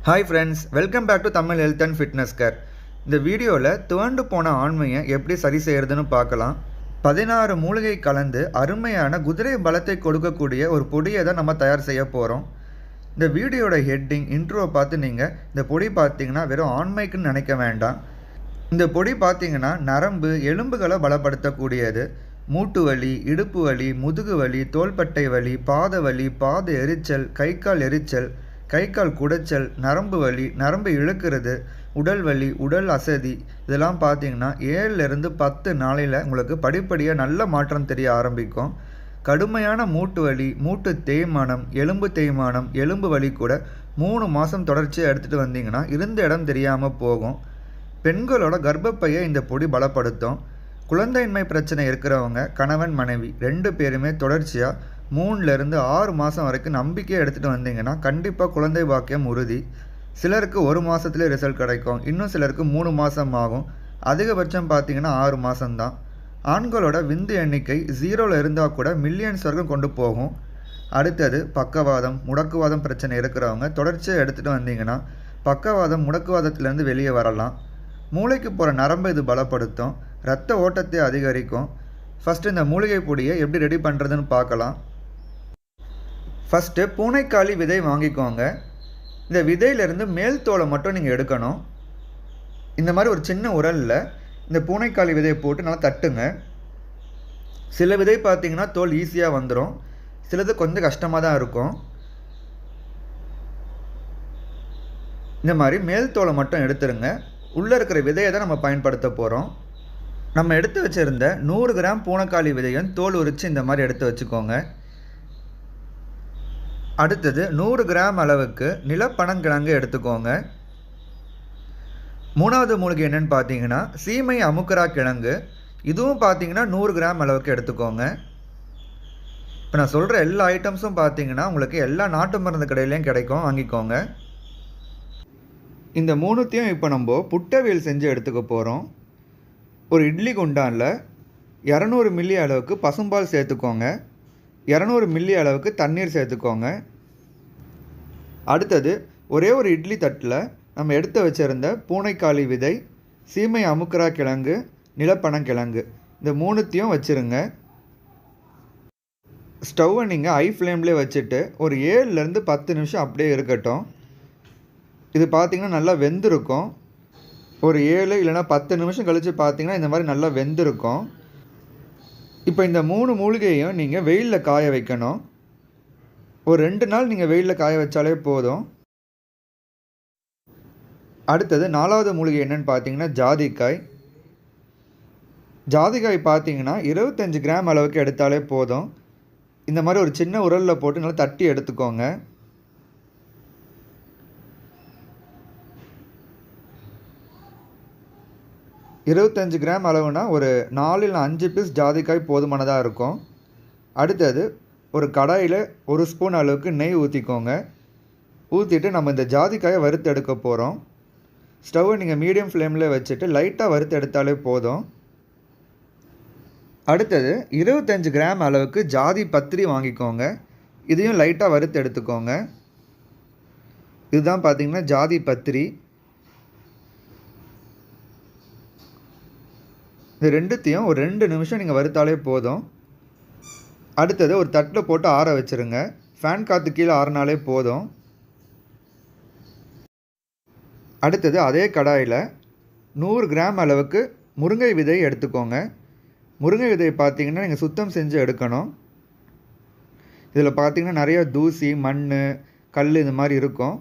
Hi friends, welcome back to Tamil Health and Fitness Care. இந்த வீடியோவில் துவண்டு போன ஆண்மையை எப்படி சரி செய்யறதுன்னு பார்க்கலாம். 16 மூலிகை கலந்து அருமையான குதிரை பலத்தை கொடுக்கக்கூடிய ஒரு பொடியை தான் நம்ம தயார் செய்ய போகிறோம். இந்த வீடியோட ஹெட்டிங் இன்ட்ரோவை பார்த்து நீங்கள் இந்த பொடி பார்த்தீங்கன்னா வெறும் ஆண்மைக்குன்னு நினைக்க வேண்டாம். இந்த பொடி பார்த்தீங்கன்னா நரம்பு எலும்புகளை பலப்படுத்தக்கூடியது. மூட்டு வலி, இடுப்பு வலி, முதுகு வலி, தோள்பட்டை வலி, பாத வலி, பாத எரிச்சல், கை கால் எரிச்சல், கை கால் குடைச்சல், நரம்பு வலி, நரம்பு இழுக்கிறது, உடல் வலி, உடல் அசதி, இதெல்லாம் பார்த்தீங்கன்னா 7லேருந்து 10 நாளையில் உங்களுக்கு படிப்படியாக நல்ல மாற்றம் தெரிய ஆரம்பிக்கும். கடுமையான மூட்டு வலி, மூட்டு தேய்மானம், எலும்பு தேய்மானம், எலும்பு வலி கூட 3 மாதம் தொடர்ச்சியாக எடுத்துகிட்டு வந்தீங்கன்னா இருந்த இடம் தெரியாமல் போகும். பெண்களோட கர்ப்பப்பையை இந்த பொடி பலப்படுத்தும். குழந்தையின்மை பிரச்சனை இருக்கிறவங்க கணவன் மனைவி 2 பேருமே தொடர்ச்சியாக 3லேருந்து 6 மாதம் வரைக்கும் நம்பிக்கையை எடுத்துகிட்டு வந்தீங்கன்னா கண்டிப்பாக குழந்தை பாக்கியம் உறுதி. சிலருக்கு 1 மாதத்துலேயே ரிசல்ட் கிடைக்கும், இன்னும் சிலருக்கு 3 மாதம் ஆகும், அதிகபட்சம் பார்த்தீங்கன்னா 6 மாதம்தான். ஆண்களோட விந்து எண்ணிக்கை 0ல் இருந்தால் கூட மில்லியன்ஸ் வரைக்கும் கொண்டு போகும். அடுத்தது பக்கவாதம், முடக்குவாதம் பிரச்சனை இருக்கிறவங்க தொடர்ச்சியாக எடுத்துகிட்டு வந்தீங்கன்னா பக்கவாதம், முடக்குவாதத்திலேருந்து வெளியே வரலாம். மூளைக்கு போகிற நரம்பை இது பலப்படுத்தும், இரத்த ஓட்டத்தை அதிகரிக்கும். ஃபஸ்ட்டு இந்த மூலிகை பொடியை எப்படி ரெடி பண்ணுறதுன்னு பார்க்கலாம். ஃபஸ்ட்டு பூனைக்காளி விதை வாங்கிக்கோங்க. இந்த விதையிலேருந்து மேல் தோலை மட்டும் நீங்கள் எடுக்கணும். இந்த மாதிரி ஒரு சின்ன உரலில் இந்த பூனைக்காளி விதையை போட்டு நல்லா தட்டுங்க. சில விதை பார்த்திங்கன்னா தோல் ஈஸியாக வந்துடும், சிலது கொஞ்சம் கஷ்டமாக தான் இருக்கும். இந்த மாதிரி மேல் தோலை மட்டும் எடுத்துருங்க. உள்ளே இருக்கிற விதையை தான் நம்ம பயன்படுத்த போகிறோம். நம்ம எடுத்து வச்சுருந்த 100 கிராம் பூனைக்காளி விதையும் தோல் உரித்து இந்த மாதிரி எடுத்து வச்சுக்கோங்க. அடுத்தது 100 கிராம் அளவுக்கு நிலப்பனங்கிழங்கு எடுத்துக்கோங்க. 3வது மூலிகை என்னென்னு பார்த்தீங்கன்னா சீமை அமுக்கரா கிழங்கு. இதுவும் பார்த்தீங்கன்னா 100 கிராம் அளவுக்கு எடுத்துக்கோங்க. இப்போ நான் சொல்கிற எல்லா ஐட்டம்ஸும் பார்த்தீங்கன்னா உங்களுக்கு எல்லா நாட்டு மருந்து கடையிலையும் கிடைக்கும், வாங்கிக்கோங்க. இந்த 3த்தையும் இப்போ நம்ம புட்டவியல் செஞ்சு எடுத்துக்க போகிறோம். ஒரு இட்லி குண்டானில் 200 மில்லி அளவுக்கு பசும்பால் சேர்த்துக்கோங்க. 200 மில்லி அளவுக்கு தண்ணீர் சேர்த்துக்கோங்க. அடுத்தது ஒரே ஒரு இட்லி தட்டில் நம்ம எடுத்து வச்சுருந்த பூனைக்காளி விதை, சீமை அமுக்கரா கிழங்கு, நிலப்பனங்கிழங்கு, இந்த 3த்தையும் வச்சுருங்க. ஸ்டவ்வை நீங்கள் ஹை ஃப்ளேம்லேயே வச்சுட்டு ஒரு 7லேருந்து 10 நிமிஷம் அப்படியே இருக்கட்டும். இது பார்த்திங்கன்னா நல்லா வெந்திருக்கும். ஒரு 7 இல்லைனா 10 நிமிஷம் கழித்து பார்த்திங்கன்னா இந்த மாதிரி நல்லா வெந்திருக்கும். இப்போ இந்த 3 மூலிகையும் நீங்கள் வெயிலில் காய வைக்கணும். ஒரு 2 நாள் நீங்கள் வெயிலில் காய வச்சாலே போதும். அடுத்தது 4வது மூலிகை என்னென்னு பார்த்தீங்கன்னா ஜாதிக்காய். ஜாதிக்காய் பார்த்தீங்கன்னா 25 கிராம் அளவுக்கு எடுத்தாலே போதும். இந்த மாதிரி ஒரு சின்ன உரலில் போட்டு நல்லா தட்டி எடுத்துக்கோங்க. இருபத்தஞ்சு கிராம் அளவுனா ஒரு 4 இல்லை 5 பீஸ் ஜாதிக்காய் போதுமானதாக இருக்கும். அடுத்தது ஒரு கடாயில் 1 ஸ்பூன் அளவுக்கு நெய் ஊற்றிக்கோங்க. ஊற்றிட்டு நம்ம இந்த ஜாதிக்காயை வறுத்து எடுக்க போகிறோம். ஸ்டவ்வை நீங்கள் மீடியம் ஃப்ளேமில் வச்சுட்டு லைட்டாக வறுத்து எடுத்தாலே போதும். அடுத்தது 25 கிராம் அளவுக்கு ஜாதி பத்திரி வாங்கிக்கோங்க. இதையும் லைட்டாக வறுத்து எடுத்துக்கோங்க. இதுதான் பார்த்திங்கன்னா ஜாதி பத்திரி. இது 2த்தையும் ஒரு 2 நிமிஷம் நீங்கள் வறுத்தாலே போதும். அடுத்தது ஒரு தட்டில் போட்டு ஆற வச்சுருங்க. ஃபேன் காற்று கீழே ஆறினாலே போதும். அடுத்தது அதே கடாயில் 100 கிராம் அளவுக்கு முருங்கை விதை எடுத்துக்கோங்க. முருங்கை விதையை பார்த்தீங்கன்னா நீங்கள் சுத்தம் செஞ்சு எடுக்கணும். இதில் பார்த்தீங்கன்னா நிறைய தூசி, மண், கல் இது மாதிரி இருக்கும்.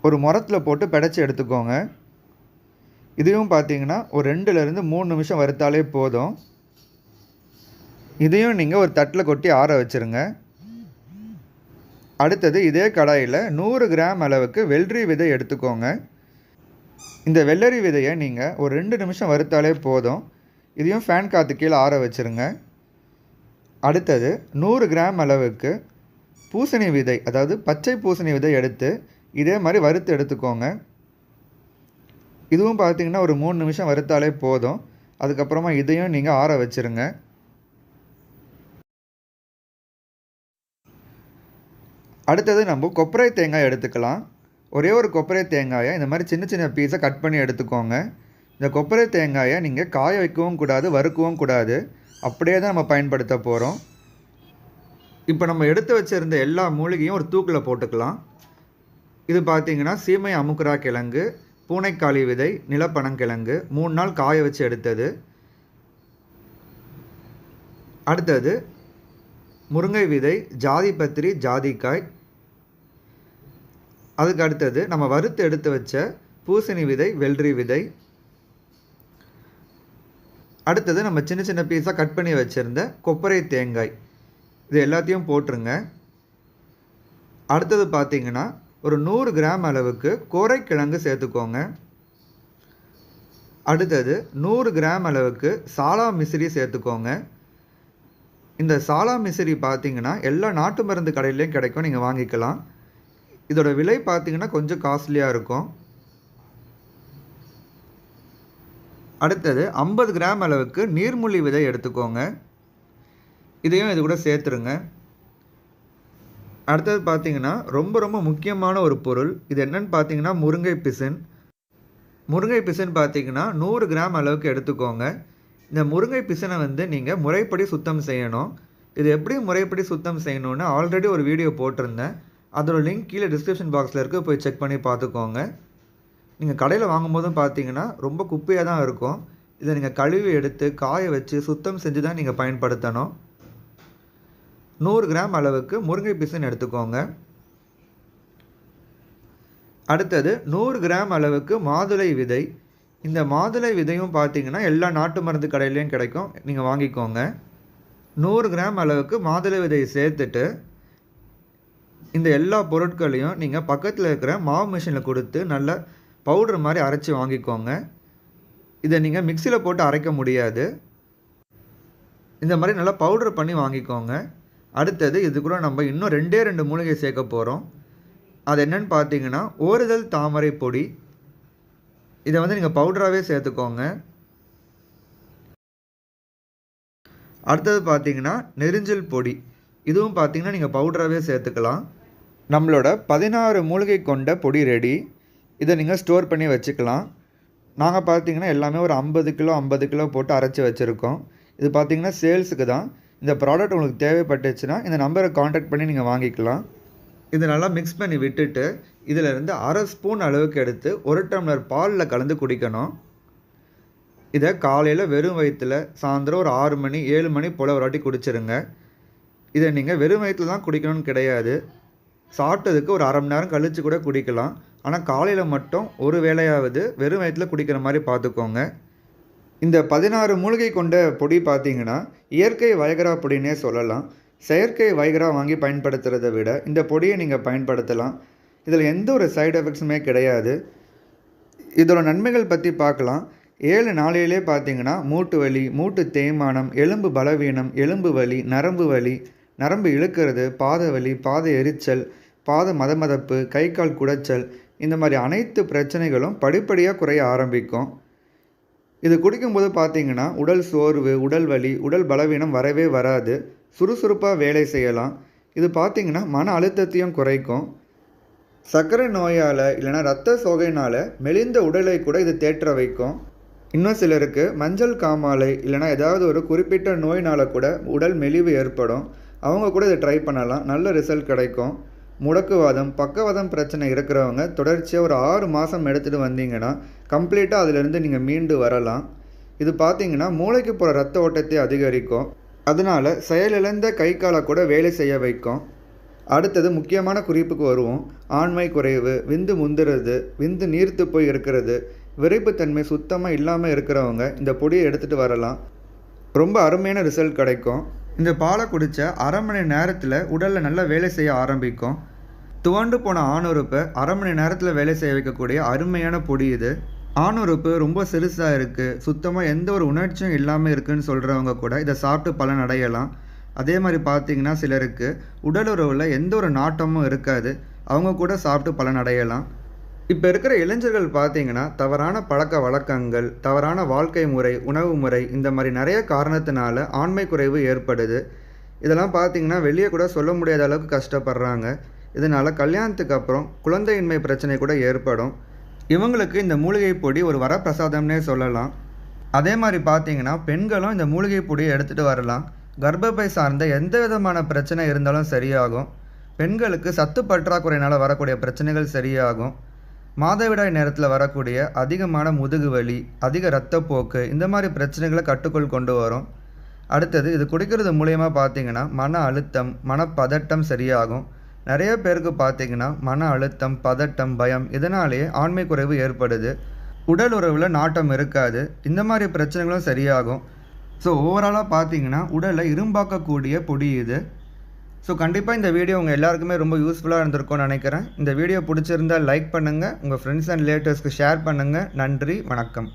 ஒரு முரத்தில் போட்டு பிடைச்சி எடுத்துக்கோங்க. இதையும் பார்த்தீங்கன்னா ஒரு 2லேருந்து 3 நிமிஷம் வறுத்தாலே போதும். இதையும் நீங்கள் ஒரு தட்டில் கொட்டி ஆற வச்சுருங்க. அடுத்தது இதே கடாயில் 100 கிராம் அளவுக்கு வெள்ளரி விதை எடுத்துக்கோங்க. இந்த வெள்ளரி விதையை நீங்கள் ஒரு 2 நிமிஷம் வறுத்தாலே போதும். இதையும் ஃபேன் காற்று கீழே ஆற வச்சுருங்க. அடுத்தது 100 கிராம் அளவுக்கு பூசணி விதை, அதாவது பச்சை பூசணி விதை எடுத்து இதே மாதிரி வறுத்து எடுத்துக்கோங்க. இதுவும் பார்த்திங்கன்னா ஒரு 3 நிமிஷம் வறுத்தாலே போதும். அதுக்கப்புறமா இதையும் நீங்கள் ஆற வச்சுருங்க. அடுத்தது நம்ம கொப்பரை தேங்காய் எடுத்துக்கலாம். ஒரே ஒரு கொப்பரை தேங்காயை இந்த மாதிரி சின்ன சின்ன பீஸை கட் பண்ணி எடுத்துக்கோங்க. இந்த கொப்பரை தேங்காயை நீங்கள் காய வைக்கவும் கூடாது, வறுக்கவும் கூடாது, அப்படியே தான் நம்ம பயன்படுத்த போகிறோம். இப்போ நம்ம எடுத்து வச்சுருந்த எல்லா மூலிகையும் ஒரு தூக்கில் போட்டுக்கலாம். இது பார்த்திங்கன்னா சீமை அமுக்குரா கிழங்கு, பூனைக்காளி விதை, நிலப்பனங்கிழங்கு 3 நாள் காய வச்சு எடுத்தது. அடுத்தது முருங்கை விதை, ஜாதிபத்திரி, ஜாதிக்காய். அதுக்கு அடுத்தது நம்ம வறுத்து எடுத்து வச்ச பூசணி விதை, வெள்ளரி விதை. அடுத்தது நம்ம சின்ன சின்ன பீஸாக கட் பண்ணி வச்சுருந்த கொப்பரை தேங்காய். இது எல்லாத்தையும் போட்டுருங்க. அடுத்தது பார்த்திங்கன்னா ஒரு 100 கிராம் அளவுக்கு கோரைக்கிழங்கு சேர்த்துக்கோங்க. அடுத்தது 100 கிராம் அளவுக்கு சாலா மிசிறி சேர்த்துக்கோங்க. இந்த சாலா மிசிறி பார்த்திங்கன்னா எல்லா நாட்டு மருந்து கடையிலையும் கிடைக்கும், நீங்கள் வாங்கிக்கலாம். இதோட விலை பார்த்திங்கன்னா கொஞ்சம் காஸ்ட்லியாக இருக்கும். அடுத்தது 50 கிராம் அளவுக்கு நீர்முள்ளி விதை எடுத்துக்கோங்க. இதையும் இது கூட சேர்த்துருங்க. அடுத்தது பார்த்திங்கன்னா ரொம்ப முக்கியமான ஒரு பொருள். இது என்னன்னு பார்த்திங்கன்னா முருங்கை பிசின். முருங்கை பிசின் பார்த்திங்கன்னா 100 கிராம் அளவுக்கு எடுத்துக்கோங்க. இந்த முருங்கை பிசினை நீங்கள் முறைப்படி சுத்தம் செய்யணும். இது எப்படி முறைப்படி சுத்தம் செய்யணும்னு ஆல்ரெடி ஒரு வீடியோ போட்டிருந்தேன். அதோட லிங்க் கீழே டிஸ்கிரிப்ஷன் பாக்ஸில் இருக்குது, போய் செக் பண்ணி பார்த்துக்கோங்க. நீங்கள் கடையில் வாங்கும்போதும் பார்த்தீங்கன்னா ரொம்ப குப்பையாக தான் இருக்கும். இதை நீங்கள் கழுவி எடுத்து காய வச்சு சுத்தம் செஞ்சு தான் நீங்கள் பயன்படுத்தணும். 100 கிராம் அளவுக்கு முருங்கை பிசின் எடுத்துக்கோங்க. அடுத்தது 100 கிராம் அளவுக்கு மாதுளை விதை. இந்த மாதுளை விதையும் பார்த்தீங்கன்னா எல்லா நாட்டு மருந்து கடையிலையும் கிடைக்கும், நீங்கள் வாங்கிக்கோங்க. 100 கிராம் அளவுக்கு மாதுளை விதையை சேர்த்துட்டு இந்த எல்லா பொருட்களையும் நீங்கள் பக்கத்தில் இருக்கிற மாவு மிஷினில் கொடுத்து நல்லா பவுடர் மாதிரி அரைச்சி வாங்கிக்கோங்க. இதை நீங்கள் மிக்சியில் போட்டு அரைக்க முடியாது, இந்த மாதிரி நல்லா பவுடர் பண்ணி வாங்கிக்கோங்க. அடுத்தது இது கூட நம்ம இன்னும் 2 மூலிகை சேர்க்க போகிறோம். அது என்னன்னு பார்த்தீங்கன்னா ஓரிதழ் தாமரை பொடி. இதை நீங்கள் பவுடராகவே சேர்த்துக்கோங்க. அடுத்தது பார்த்தீங்கன்னா நெரிஞ்சில் பொடி. இதுவும் பார்த்தீங்கன்னா நீங்கள் பவுடராகவே சேர்த்துக்கலாம். நம்மளோட 16 மூலிகை கொண்ட பொடி ரெடி. இதை நீங்கள் ஸ்டோர் பண்ணி வச்சுக்கலாம். நாங்கள் பார்த்தீங்கன்னா எல்லாமே ஒரு 50 கிலோ போட்டு அரைச்சி வச்சுருக்கோம். இது பார்த்தீங்கன்னா சேல்ஸுக்கு தான். இந்த ப்ராடக்ட் உங்களுக்கு தேவைப்பட்டுச்சுன்னா இந்த நம்பரை காண்டாக்ட் பண்ணி நீங்கள் வாங்கிக்கலாம். இது நல்லா மிக்ஸ் பண்ணி விட்டுட்டு இதிலிருந்து 1/2 ஸ்பூன் அளவுக்கு எடுத்து 1 டம்ளர் பாலில் கலந்து குடிக்கணும். இதை காலையில் வெறும் வயிற்றில் சாயந்தரம் ஒரு 6 மணி 7 மணி போல் ஒரு வாட்டி குடிச்சிருங்க. இதை நீங்கள் வெறும் வயிற்றில் தான் குடிக்கணும்னு கிடையாது, சாப்பிட்டதுக்கு ஒரு 1/2 மணி நேரம் கழித்து கூட குடிக்கலாம். ஆனால் காலையில் மட்டும் ஒரு வேளையாவது வெறும் வயிற்றில் குடிக்கிற மாதிரி பார்த்துக்கோங்க. இந்த 16 மூலிகை கொண்ட பொடி பார்த்திங்கன்னா இயற்கை வைகரா பொடினே சொல்லலாம். செயற்கை வைகரா வாங்கி பயன்படுத்துகிறத விட இந்த பொடியை நீங்கள் பயன்படுத்தலாம். இதில் எந்த ஒரு சைடு எஃபெக்ட்ஸுமே கிடையாது. இதோட நன்மைகள் பற்றி பார்க்கலாம். 7 நாளையிலே பார்த்திங்கன்னா மூட்டு வலி, மூட்டு தேய்மானம், எலும்பு பலவீனம், எலும்பு வலி, நரம்பு வலி, நரம்பு இழுக்கிறது, பாத வலி, பாத எரிச்சல், பாத மதமதப்பு, கை கால் குடைச்சல், இந்த மாதிரி அனைத்து பிரச்சனைகளும் படிப்படியாக குறைய ஆரம்பிக்கும். இது குடிக்கும்போது பார்த்திங்கன்னா உடல் சோர்வு, உடல் வலி, உடல் பலவீனம் வரவே வராது. சுறுசுறுப்பாக வேலை செய்யலாம். இது பார்த்திங்கன்னா மன அழுத்தத்தையும் குறைக்கும். சர்க்கரை நோயால் இல்லைனா இரத்த சோகைனால் மெலிந்த உடலை கூட இது தேற்ற வைக்கும். இன்னும் சிலருக்கு மஞ்சள் காமாலை இல்லைனா ஏதாவது ஒரு குறிப்பிட்ட நோயினால் கூட உடல் மெலிவு ஏற்படும். அவங்க கூட இதை ட்ரை பண்ணலாம், நல்ல ரிசல்ட் கிடைக்கும். முடக்குவாதம், பக்கவாதம் பிரச்சனை இருக்கிறவங்க தொடர்ச்சியாக ஒரு 6 மாதம் எடுத்துகிட்டு வந்தீங்கன்னா கம்ப்ளீட்டாக அதிலிருந்து நீங்கள் மீண்டு வரலாம். இது பார்த்திங்கன்னா மூளைக்கு போகிற ரத்த ஓட்டத்தை அதிகரிக்கும். அதனால் செயலிழந்த கை காலை கூட வேலை செய்ய வைக்கும். அடுத்தது முக்கியமான குறிப்புக்கு வருவோம். ஆண்மை குறைவு, விந்து முந்துறது, விந்து நீர்த்து போய் இருக்கிறது, விரைப்புத்தன்மை சுத்தமாக இல்லாமல் இருக்கிறவங்க இந்த பொடியை எடுத்துகிட்டு வரலாம். ரொம்ப அருமையான ரிசல்ட் கிடைக்கும். இந்த பாலை குடித்த 1/2 மணி நேரத்தில் உடலில் நல்லா வேலை செய்ய ஆரம்பிக்கும். துவண்டு போன ஆணுறுப்பை 1/2 மணி நேரத்தில் வேலை செய்ய வைக்கக்கூடிய அருமையான பொடி இது. ஆணுறுப்பு ரொம்ப சிறுசாக இருக்குது, சுத்தமாக எந்த ஒரு உணர்ச்சியும் இல்லாமல் இருக்குதுன்னு சொல்கிறவங்க கூட இதை சாப்பிட்டு பலன் அடையலாம். அதே மாதிரி பார்த்திங்கன்னா சிலருக்கு உடலுறவில் எந்த ஒரு நாட்டமும் இருக்காது, அவங்க கூட சாப்பிட்டு பலன் அடையலாம். இப்போ இருக்கிற இளைஞர்கள் பார்த்திங்கன்னா தவறான பழக்க வழக்கங்கள், தவறான வாழ்க்கை முறை, உணவு முறை, இந்த மாதிரி நிறைய காரணத்தினால ஆண்மை குறைவு ஏற்படுது. இதெல்லாம் பார்த்திங்கன்னா வெளியே கூட சொல்ல முடியாத அளவுக்கு கஷ்டப்படுறாங்க. இதனால் கல்யாணத்துக்கு அப்புறம் குழந்தையின்மை பிரச்சனை கூட ஏற்படும். இவங்களுக்கு இந்த மூலிகை பொடி ஒரு வரப்பிரசாதம்னே சொல்லலாம். அதே மாதிரி பார்த்தீங்கன்னா பெண்களும் இந்த மூலிகை பொடியை எடுத்துகிட்டு வரலாம். கர்ப்பப்பை சார்ந்த எந்த விதமான பிரச்சனை இருந்தாலும் சரியாகும். பெண்களுக்கு சத்து பற்றாக்குறையினால் வரக்கூடிய பிரச்சனைகள் சரியாகும். மாதவிடாய் நேரத்தில் வரக்கூடிய அதிகமான முதுகு வலி, அதிக இரத்தப்போக்கு, இந்த மாதிரி பிரச்சனைகளை கட்டுக்குள் கொண்டு வரும். அடுத்தது இது குடிக்கிறது மூலயமா பார்த்தீங்கன்னா மன அழுத்தம், மனப்பதட்டம் சரியாகும். நிறைய பேருக்கு பார்த்தீங்கன்னா மன அழுத்தம், பதட்டம், பயம் இதனாலேயே ஆண்மை குறைவு ஏற்படுது. உடல் உறவில் நாட்டம் இருக்காது. இந்த மாதிரி பிரச்சனைகளும் சரியாகும். ஸோ ஓவராலாக பார்த்தீங்கன்னா உடலை இரும்பாக்கக்கூடிய பொடி இது. ஸோ கண்டிப்பாக இந்த வீடியோ உங்கள் எல்லாருக்குமே ரொம்ப யூஸ்ஃபுல்லாக இருந்திருக்கும்னு நினைக்கிறேன். இந்த வீடியோ பிடிச்சிருந்தால் லைக் பண்ணுங்கள், உங்கள் ஃப்ரெண்ட்ஸ் அண்ட் ரிலேட்டிவ்ஸ்க்கு ஷேர் பண்ணுங்கள். நன்றி, வணக்கம்.